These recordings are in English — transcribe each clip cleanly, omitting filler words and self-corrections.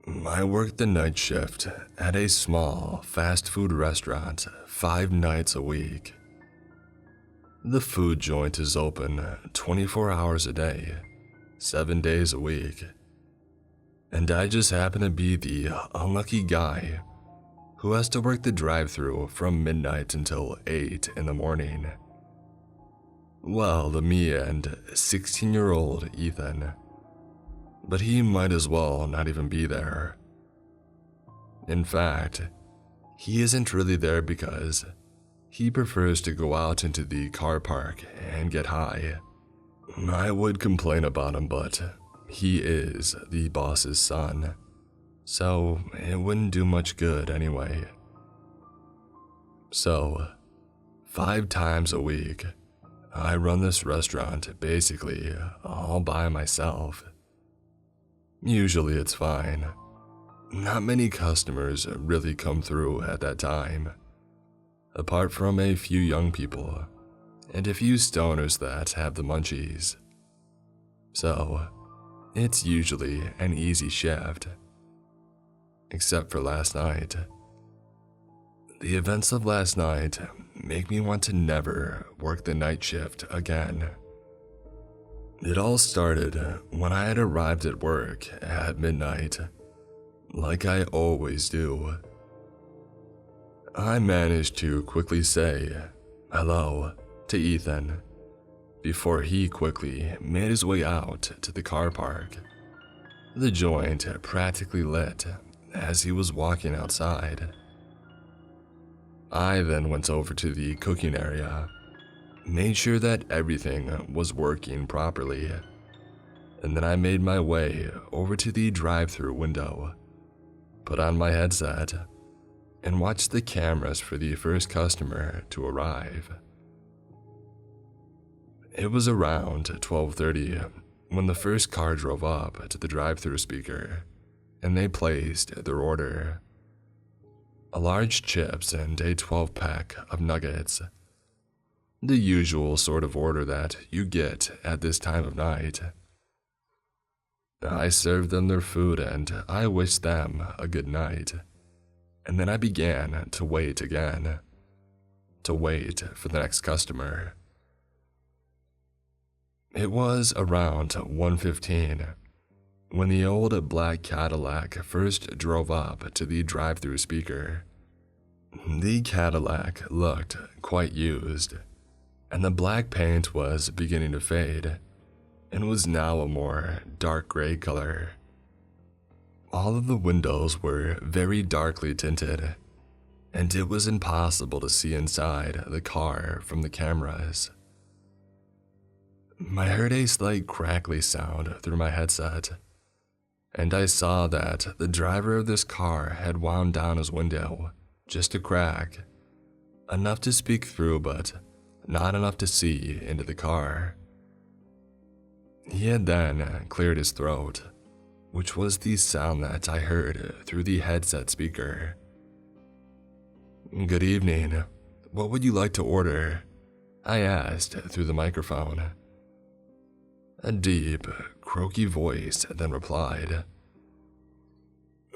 I worked the night shift at a small fast food restaurant 5 nights a week. The food joint is open 24 hours a day, 7 days a week. And I just happen to be the unlucky guy who has to work the drive-thru from midnight until 8 in the morning. Well, me and 16-year-old Ethan. But he might as well not even be there. In fact, he isn't really there because he prefers to go out into the car park and get high. I would complain about him, but he is the boss's son, so it wouldn't do much good anyway. So, 5 times a week, I run this restaurant basically all by myself. Usually it's fine. Not many customers really come through at that time, apart from a few young people and a few stoners that have the munchies. So, it's usually an easy shift. Except for last night. The events of last night make me want to never work the night shift again. It all started when I had arrived at work at midnight, like I always do. I managed to quickly say hello to Ethan before he quickly made his way out to the car park. The joint practically lit as he was walking outside. I then went over to the cooking area, made sure that everything was working properly, and then I made my way over to the drive-thru window, put on my headset, and watched the cameras for the first customer to arrive. It was around 12:30 when the first car drove up to the drive-thru speaker, and they placed their order. A large chips and a 12-pack of nuggets. The usual sort of order that you get at this time of night. I served them their food and I wished them a good night. And then I began to wait again. To wait for the next customer. It was around 1:15 when the old black Cadillac first drove up to the drive-thru speaker. The Cadillac looked quite used, and the black paint was beginning to fade and was now a more dark gray color. All of the windows were very darkly tinted, and it was impossible to see inside the car from the cameras. I heard a slight crackly sound through my headset, and I saw that the driver of this car had wound down his window just a crack, enough to speak through but not enough to see into the car. He had then cleared his throat, which was the sound that I heard through the headset speaker. "Good evening. What would you like to order?" I asked through the microphone. A deep, croaky voice then replied,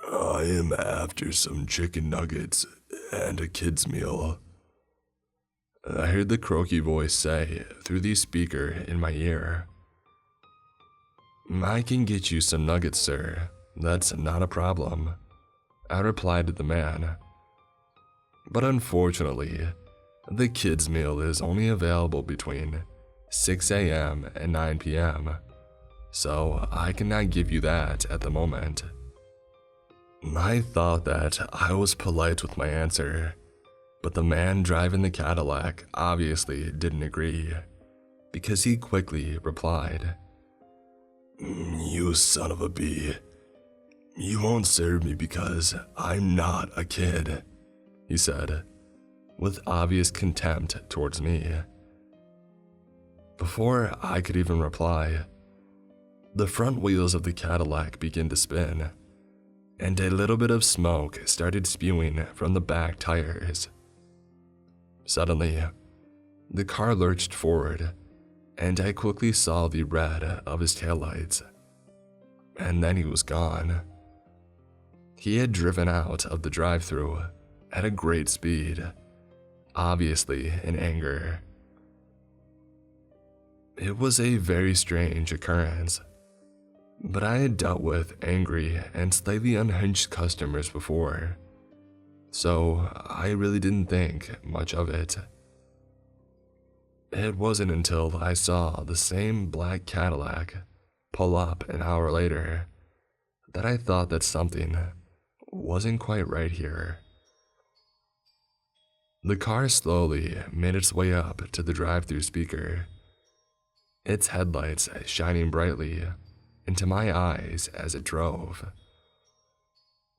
"I am after some chicken nuggets and a kid's meal." I heard the croaky voice say through the speaker in my ear, "I can get you some nuggets, sir. That's not a problem," I replied to the man. But unfortunately, the kid's meal is only available between 6 a.m. and 9 p.m., so I cannot give you that at the moment. I thought that I was polite with my answer, but the man driving the Cadillac obviously didn't agree, because he quickly replied, "You son of a bee. You won't serve me because I'm not a kid," he said, with obvious contempt towards me. Before I could even reply, the front wheels of the Cadillac began to spin, and a little bit of smoke started spewing from the back tires. Suddenly, the car lurched forward, and I quickly saw the red of his taillights, and then he was gone. He had driven out of the drive-thru at a great speed, obviously in anger. It was a very strange occurrence, but I had dealt with angry and slightly unhinged customers before, so I really didn't think much of it. It wasn't until I saw the same black Cadillac pull up an hour later that I thought that something wasn't quite right here. The car slowly made its way up to the drive-thru speaker, its headlights shining brightly into my eyes as it drove.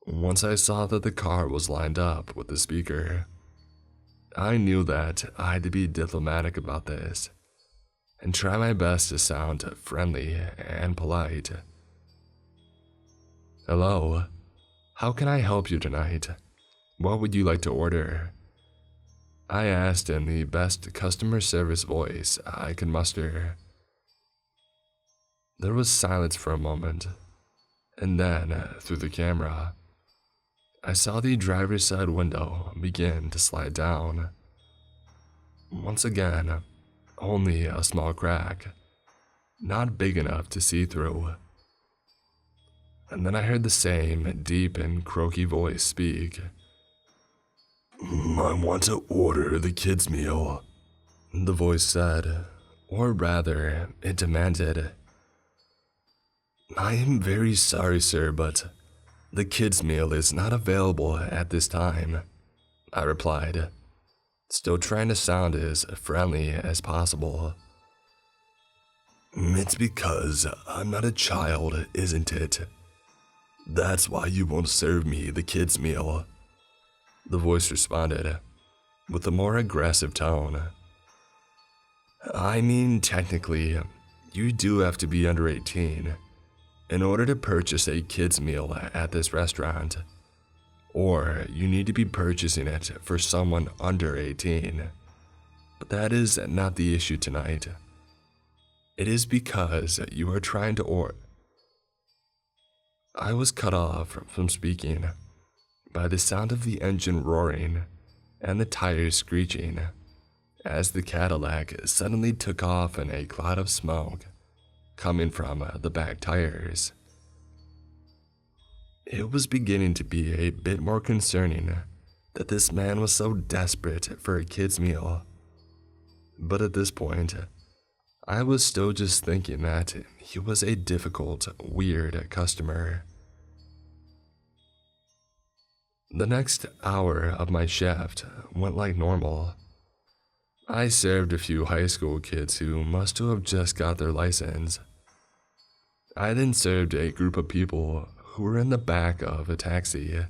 Once I saw that the car was lined up with the speaker, I knew that I had to be diplomatic about this and try my best to sound friendly and polite. "Hello, how can I help you tonight? What would you like to order?" I asked in the best customer service voice I could muster. There was silence for a moment, and then, through the camera, I saw the driver's side window begin to slide down. Once again, only a small crack, not big enough to see through. And then I heard the same deep and croaky voice speak. "I want to order the kids' meal," the voice said, or rather, it demanded. "I am very sorry, sir, but the kids' meal is not available at this time," I replied, still trying to sound as friendly as possible. "It's because I'm not a child, isn't it? That's why you won't serve me the kids' meal," the voice responded, with a more aggressive tone. "I mean, technically, you do have to be under 18 in order to purchase a kids' meal at this restaurant, or you need to be purchasing it for someone under 18. But that is not the issue tonight. It is because you are trying to order." I was cut off from speaking by the sound of the engine roaring and the tires screeching as the Cadillac suddenly took off in a cloud of smoke coming from the back tires. It was beginning to be a bit more concerning that this man was so desperate for a kid's meal. But at this point, I was still just thinking that he was a difficult, weird customer. The next hour of my shift went like normal. I served a few high school kids who must have just got their license. I then served a group of people who were in the back of a taxi.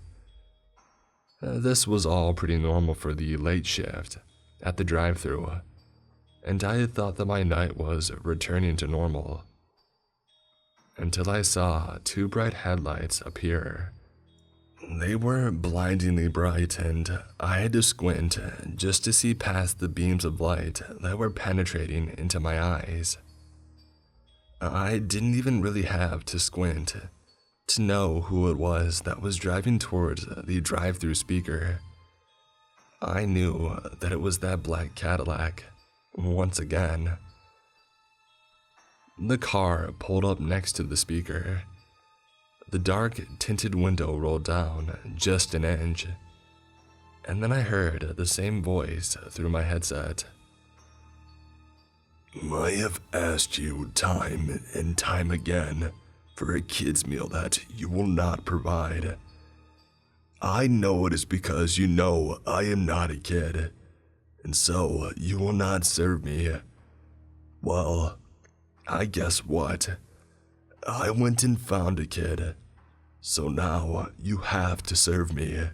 This was all pretty normal for the late shift at the drive-thru, and I had thought that my night was returning to normal, until I saw two bright headlights appear. They were blindingly bright, and I had to squint just to see past the beams of light that were penetrating into my eyes. I didn't even really have to squint to know who it was that was driving towards the drive-thru speaker. I knew that it was that black Cadillac once again. The car pulled up next to the speaker. The dark tinted window rolled down just an inch, and then I heard the same voice through my headset. "I have asked you time and time again for a kid's meal that you will not provide. I know it is because you know I am not a kid, and so you will not serve me. Well, I guess what? I went and found a kid, so now you have to serve me."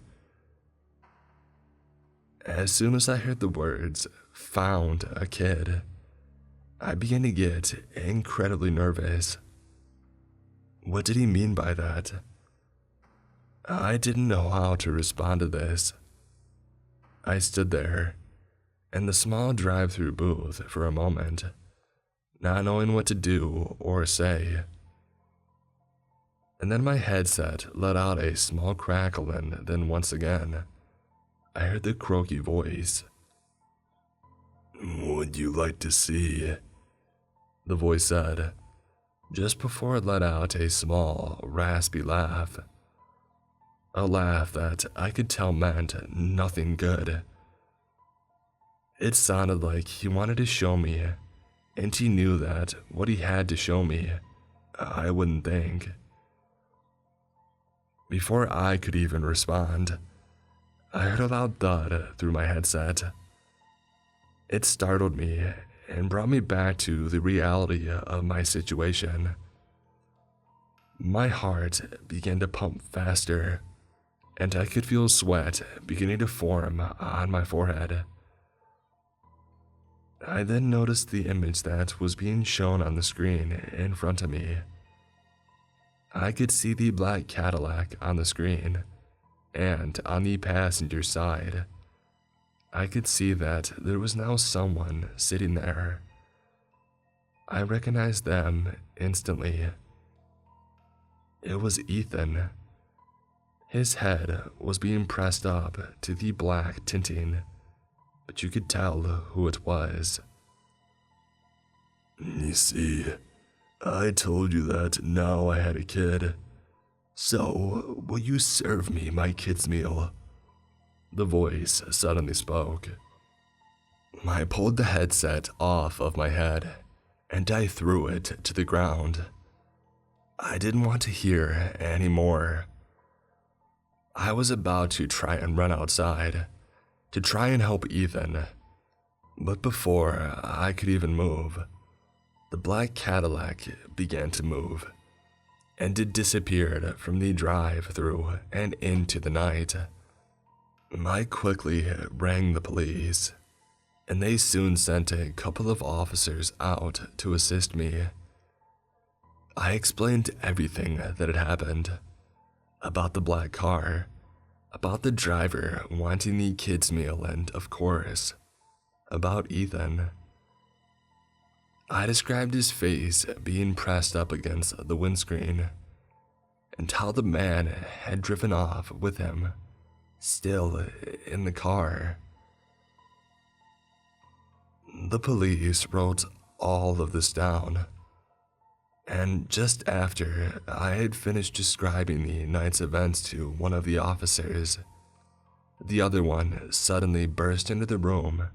As soon as I heard the words, "found a kid," I began to get incredibly nervous. What did he mean by that? I didn't know how to respond to this. I stood there in the small drive-thru booth for a moment, not knowing what to do or say. and then my headset let out a small crackle, and then once again, I heard the croaky voice. "Would you like to see?" the voice said, just before it let out a small, raspy laugh. A laugh that I could tell meant nothing good. It sounded like he wanted to show me, and he knew that what he had to show me, I wouldn't think. Before I could even respond, I heard a loud thud through my headset. It startled me and brought me back to the reality of my situation. My heart began to pump faster, and I could feel sweat beginning to form on my forehead. I then noticed the image that was being shown on the screen in front of me. I could see the black Cadillac on the screen, and on the passenger side, I could see that there was now someone sitting there. I recognized them instantly. It was Ethan. His head was being pressed up to the black tinting, but you could tell who it was. "You see, I told you that now I had a kid. So, will you serve me my kid's meal?" The voice suddenly spoke. I pulled the headset off of my head, and I threw it to the ground. I didn't want to hear any more. I was about to try and run outside, to try and help Ethan, but before I could even move, the black Cadillac began to move, and it disappeared from the drive-through and into the night. I quickly rang the police, and they soon sent a couple of officers out to assist me. I explained everything that had happened, about the black car, about the driver wanting the kids' meal, and of course, about Ethan. I described his face being pressed up against the windscreen, and how the man had driven off with him, still in the car. The police wrote all of this down, and just after I had finished describing the night's events to one of the officers, the other one suddenly burst into the room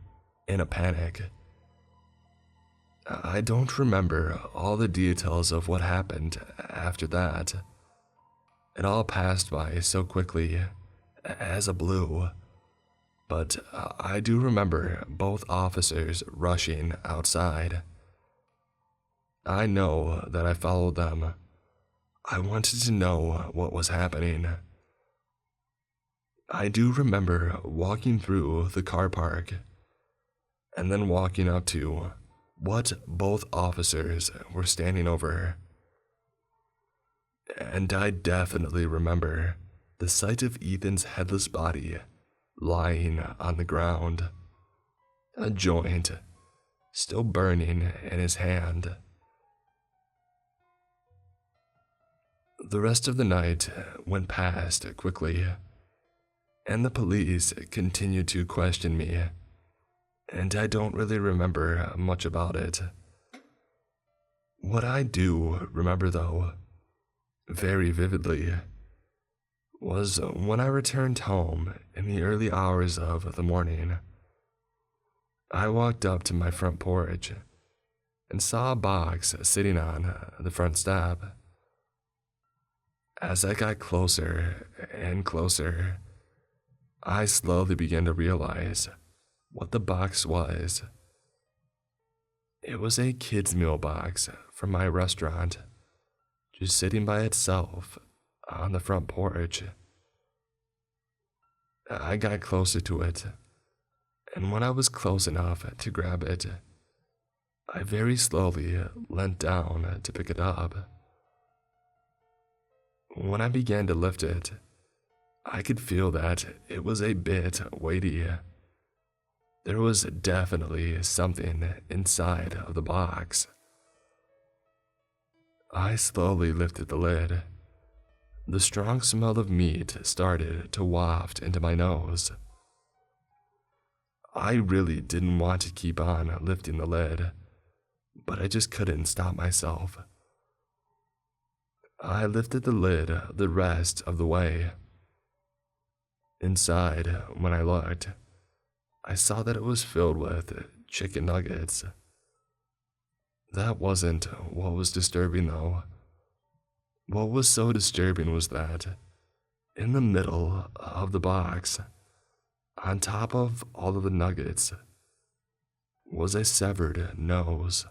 in a panic. I don't remember all the details of what happened after that. It all passed by so quickly, as a blue, but I do remember both officers rushing outside. I know that I followed them. I wanted to know what was happening. I do remember walking through the car park, and then walking up to what both officers were standing over. And I definitely remember the sight of Ethan's headless body lying on the ground, a joint still burning in his hand. The rest of the night went past quickly, and the police continued to question me, and I don't really remember much about it. What I do remember, though, very vividly, was when I returned home in the early hours of the morning. I walked up to my front porch and saw a box sitting on the front step. As I got closer and closer, I slowly began to realize what the box was. It was a kids' meal box from my restaurant, just sitting by itself on the front porch. I got closer to it, and when I was close enough to grab it, I very slowly leant down to pick it up. When I began to lift it, I could feel that it was a bit weighty. There was definitely something inside of the box. I slowly lifted the lid, The strong smell of meat started to waft into my nose. I really didn't want to keep on lifting the lid, but I just couldn't stop myself. I lifted the lid the rest of the way. Inside, when I looked, I saw that it was filled with chicken nuggets. That wasn't what was disturbing though. What was so disturbing was that, in the middle of the box, on top of all of the nuggets, was a severed nose.